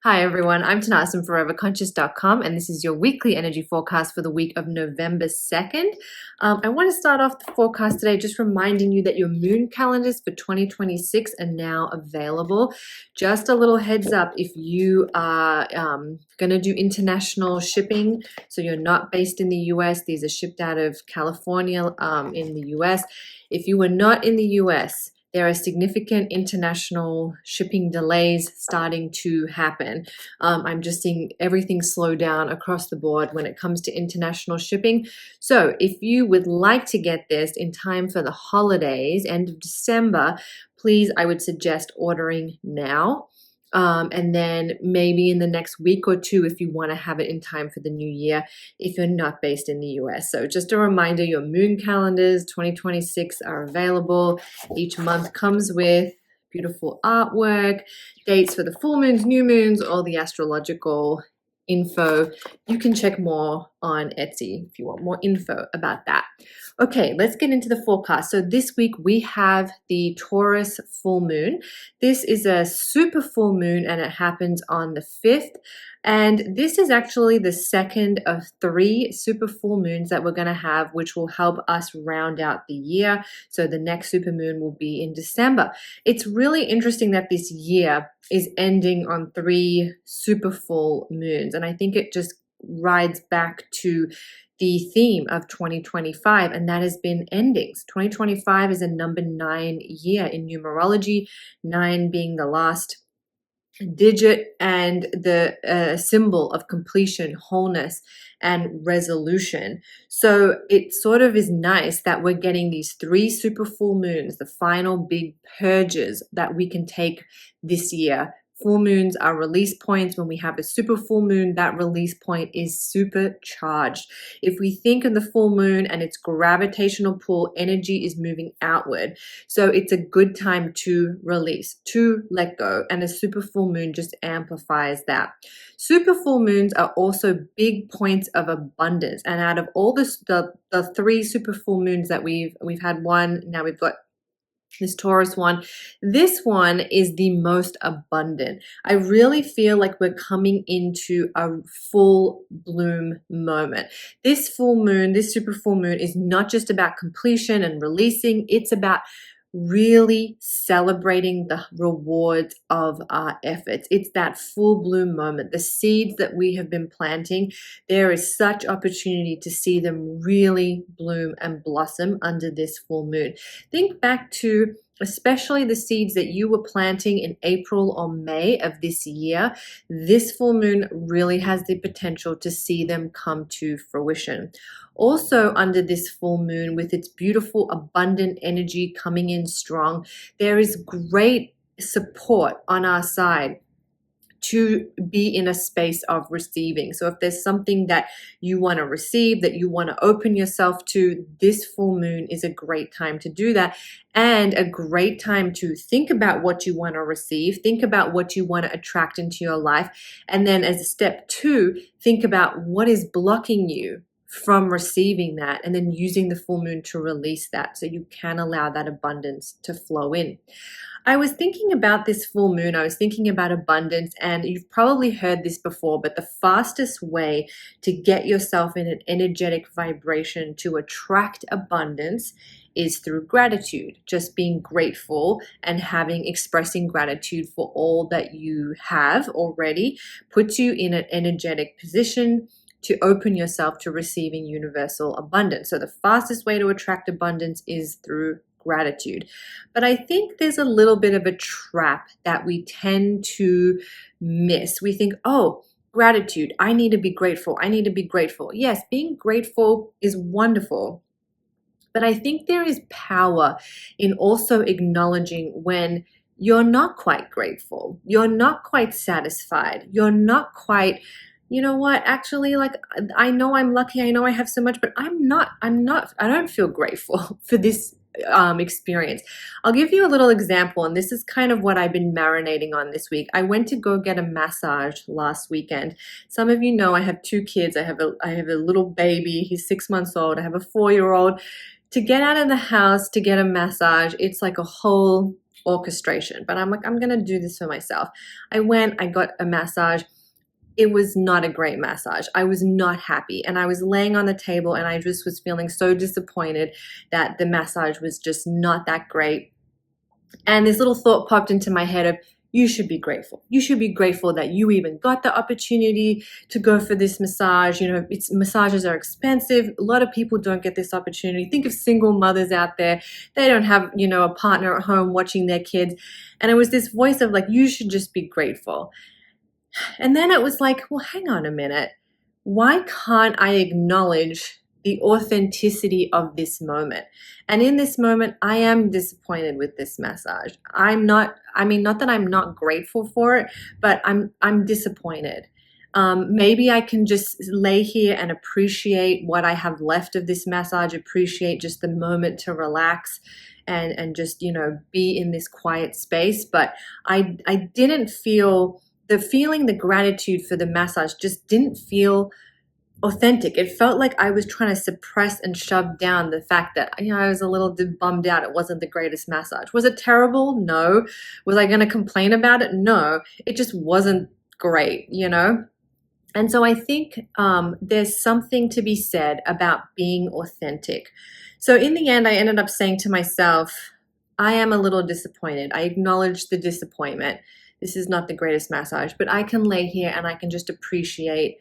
Hi everyone, I'm Tanaaz from foreverconscious.com and this is your weekly energy forecast for the week of November 2nd. I want to start off the forecast today just reminding you that your moon calendars for 2026 are now available. Just a little heads up, if you are going to do international shipping, so you're not based in the US, these are shipped out of California in the US. If you are not in the US, there are significant international shipping delays starting to happen. I'm just seeing everything slow down across the board when it comes to international shipping. So if you would like to get this in time for the holidays, end of December, please, I would suggest ordering now. And then maybe in the next week or two if you want to have it in time for the new year if you're not based in the US. So just a reminder, your moon calendars 2026 are available. Each month comes with beautiful artwork, dates for the full moons, new moons, all the astrological info. You can check more on Etsy if you want more info about that. Okay, let's get into the forecast. So this week we have the Taurus full moon. This is a super full moon and it happens on the 5th. And this is actually the second of 3 super full moons that we're going to have, which will help us round out the year. So the next super moon will be in December. It's really interesting that this year is ending on 3 super full moons. And I think it just rides back to the theme of 2025, and that has been endings. 2025 is a number 9 year in numerology, 9 being the last digit and the symbol of completion, wholeness, and resolution. So it sort of is nice that we're getting these 3 super full moons, the final big purges that we can take this year. Full moons are release points. When we have a super full moon, that release point is supercharged. If we think of the full moon and its gravitational pull, energy is moving outward. So it's a good time to release, to let go. And a super full moon just amplifies that. Super full moons are also big points of abundance. And out of all the 3 super full moons that we've had one, now we've got this Taurus one. This one is the most abundant. I really feel like we're coming into a full bloom moment. This full moon, this super full moon is not just about completion and releasing. It's about really celebrating the rewards of our efforts. It's that full bloom moment. The seeds that we have been planting, there is such opportunity to see them really bloom and blossom under this full moon. Think back to especially the seeds that you were planting in April or May of this year. This full moon really has the potential to see them come to fruition. Also under this full moon, with its beautiful abundant energy coming in strong, there is great support on our side to be in a space of receiving. So if there's something that you want to receive, that you want to open yourself to, this full moon is a great time to do that, and a great time to think about what you want to receive, think about what you want to attract into your life, and then as a step 2, think about what is blocking you from receiving that, and then using the full moon to release that so you can allow that abundance to flow in. I was thinking about this full moon, I was thinking about abundance, and you've probably heard this before, but the fastest way to get yourself in an energetic vibration to attract abundance is through gratitude. Just being grateful and expressing gratitude for all that you have already puts you in an energetic position to open yourself to receiving universal abundance. So the fastest way to attract abundance is through gratitude. But I think there's a little bit of a trap that we tend to miss. We think, oh, gratitude, I need to be grateful. I need to be grateful. Yes, being grateful is wonderful. But I think there is power in also acknowledging when you're not quite grateful, you're not quite satisfied, you're not quite, you know what, actually, like, I know I'm lucky, I know I have so much, but I don't feel grateful for this experience. I'll give you a little example, and this is kind of what I've been marinating on this week. I went to go get a massage last weekend. Some of you know I have 2 kids. I have a little baby. He's 6 months old. I have a 4-year-old. To get out of the house to get a massage, it's like a whole orchestration, but I'm like, I'm going to do this for myself. I got a massage. It was not a great massage. I was not happy. And I was laying on the table and I just was feeling so disappointed that the massage was just not that great. And this little thought popped into my head of, you should be grateful. You should be grateful that you even got the opportunity to go for this massage. You know, massages are expensive. A lot of people don't get this opportunity. Think of single mothers out there. They don't have, you know, a partner at home watching their kids. And it was this voice of like, you should just be grateful. And then it was like, well, hang on a minute. Why can't I acknowledge the authenticity of this moment? And in this moment, I am disappointed with this massage. Not that I'm not grateful for it, but I'm disappointed. Maybe I can just lay here and appreciate what I have left of this massage, appreciate just the moment to relax and just, you know, be in this quiet space. But I didn't feel the gratitude for the massage just didn't feel authentic. It felt like I was trying to suppress and shove down the fact that, you know, I was a little bummed out. It wasn't the greatest massage. Was it terrible? No. Was I going to complain about it? No. It just wasn't great, you know? And so I think there's something to be said about being authentic. So in the end, I ended up saying to myself, I am a little disappointed. I acknowledge the disappointment. This is not the greatest massage, but I can lay here and I can just appreciate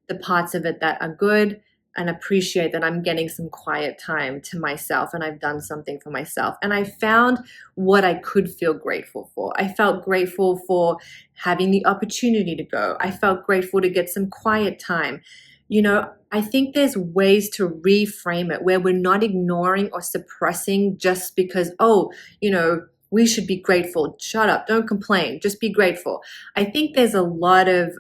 the parts of it that are good and appreciate that I'm getting some quiet time to myself and I've done something for myself. And I found what I could feel grateful for. I felt grateful for having the opportunity to go. I felt grateful to get some quiet time. You know, I think there's ways to reframe it where we're not ignoring or suppressing just because, oh, you know, we should be grateful. Shut up. Don't complain. Just be grateful. I think there's a lot of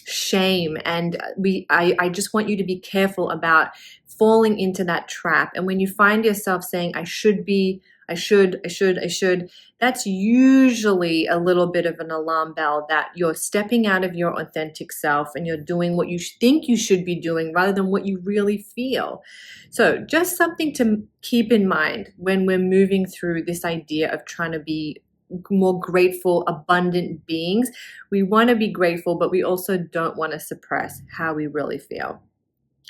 shame, and I just want you to be careful about falling into that trap. And when you find yourself saying, I should be, I should, that's usually a little bit of an alarm bell that you're stepping out of your authentic self and you're doing what you think you should be doing rather than what you really feel. So just something to keep in mind when we're moving through this idea of trying to be more grateful, abundant beings. We want to be grateful, but we also don't want to suppress how we really feel.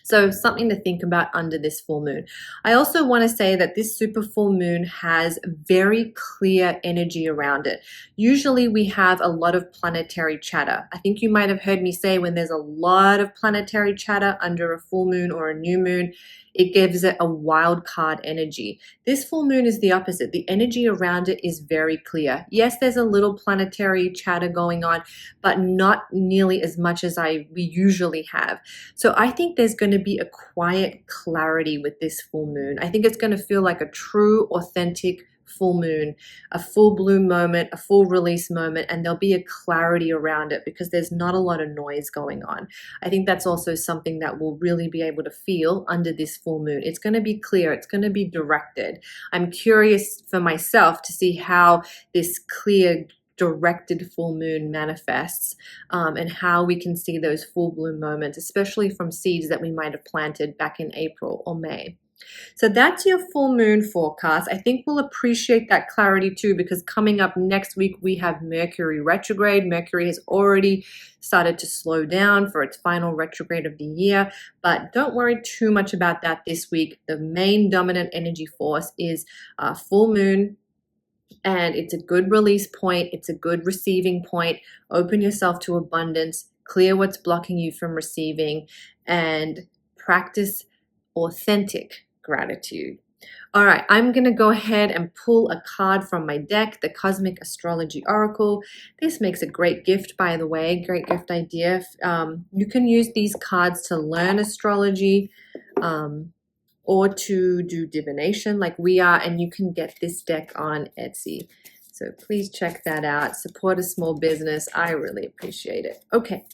So something to think about under this full moon. I also want to say that this super full moon has very clear energy around it. Usually we have a lot of planetary chatter. I think you might have heard me say when there's a lot of planetary chatter under a full moon or a new moon, it gives it a wild card energy. This full moon is the opposite. The energy around it is very clear. Yes, there's a little planetary chatter going on, but not nearly as much as we usually have. So I think there's going to be a quiet clarity with this full moon. I think it's going to feel like a true, authentic full moon, a full bloom moment, a full release moment, and there'll be a clarity around it because there's not a lot of noise going on. I think that's also something that we'll really be able to feel under this full moon. It's going to be clear. It's going to be directed. I'm curious for myself to see how this clear, directed full moon manifests and how we can see those full bloom moments, especially from seeds that we might have planted back in April or May. So that's your full moon forecast. I think we'll appreciate that clarity too, because coming up next week, we have Mercury retrograde. Mercury has already started to slow down for its final retrograde of the year, but don't worry too much about that this week. The main dominant energy force is full moon, and it's a good release point. It's a good receiving point. Open yourself to abundance, clear what's blocking you from receiving, and practice authentic gratitude. All right, I'm going to go ahead and pull a card from my deck, the Cosmic Astrology Oracle. This makes a great gift, by the way, great gift idea. You can use these cards to learn astrology or to do divination like we are, and you can get this deck on Etsy. So please check that out. Support a small business. I really appreciate it. Okay.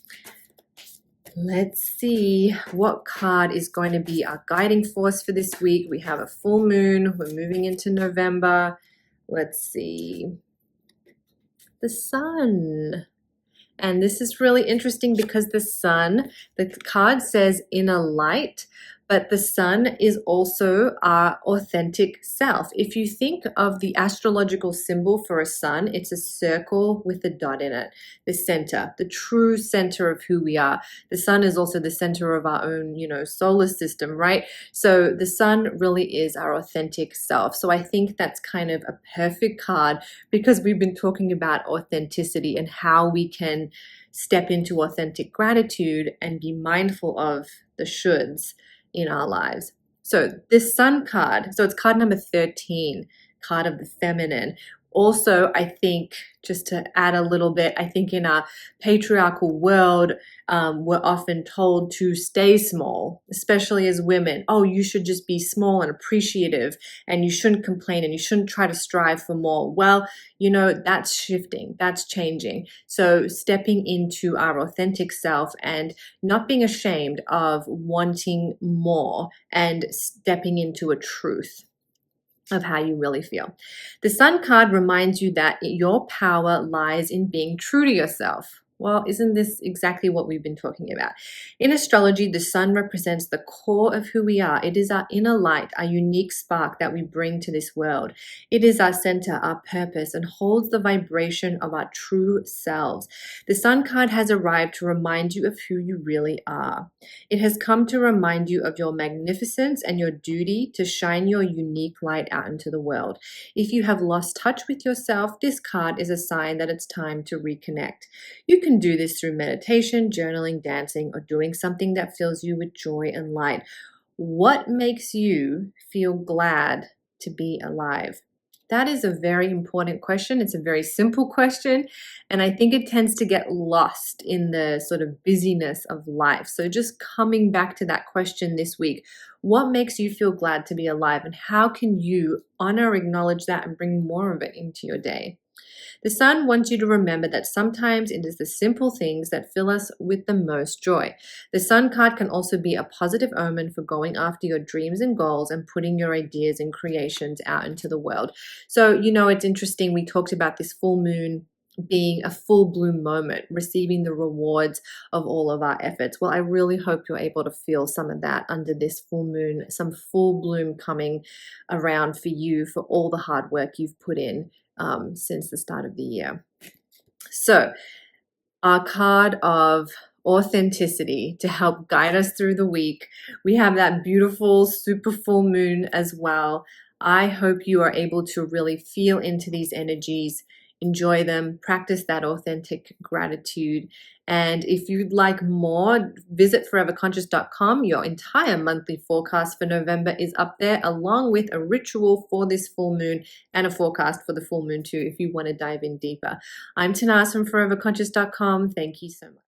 Let's see what card is going to be our guiding force for this week. We have a full moon. We're moving into November. Let's see. The sun. And this is really interesting because the sun, the card says inner light, But the sun is also our authentic self. If you think of the astrological symbol for a sun, it's a circle with a dot in it, the center, the true center of who we are. The sun is also the center of our own, solar system, right? So the sun really is our authentic self. So I think that's kind of a perfect card because we've been talking about authenticity and how we can step into authentic gratitude and be mindful of the shoulds in our lives. So this sun card, so it's card number 13, card of the feminine. Also, I think, just to add a little bit, I think in our patriarchal world, we're often told to stay small, especially as women. Oh, you should just be small and appreciative, and you shouldn't complain, and you shouldn't try to strive for more. Well, that's shifting, that's changing. So stepping into our authentic self and not being ashamed of wanting more and stepping into a truth of how you really feel. The Sun card reminds you that your power lies in being true to yourself. Well, isn't this exactly what we've been talking about? In astrology, the sun represents the core of who we are. It is our inner light, our unique spark that we bring to this world. It is our center, our purpose, and holds the vibration of our true selves. The sun card has arrived to remind you of who you really are. It has come to remind you of your magnificence and your duty to shine your unique light out into the world. If you have lost touch with yourself, this card is a sign that it's time to reconnect. You can do this through meditation, journaling, dancing, or doing something that fills you with joy and light. What makes you feel glad to be alive? That is a very important question. It's a very simple question, and I think it tends to get lost in the sort of busyness of life. So just coming back to that question this week, what makes you feel glad to be alive, and how can you honor, acknowledge that, and bring more of it into your day? The sun wants you to remember that sometimes it is the simple things that fill us with the most joy. The sun card can also be a positive omen for going after your dreams and goals and putting your ideas and creations out into the world. So, it's interesting. We talked about this full moon being a full bloom moment, receiving the rewards of all of our efforts. Well, I really hope you're able to feel some of that under this full moon, some full bloom coming around for you for all the hard work you've put in since the start of the year. So, our card of authenticity to help guide us through the week. We have that beautiful super full moon as well. I hope you are able to really feel into these energies, enjoy them, practice that authentic gratitude. And if you'd like more, visit foreverconscious.com. Your entire monthly forecast for November is up there, along with a ritual for this full moon and a forecast for the full moon too, if you want to dive in deeper. I'm Tanaaz from foreverconscious.com. Thank you so much.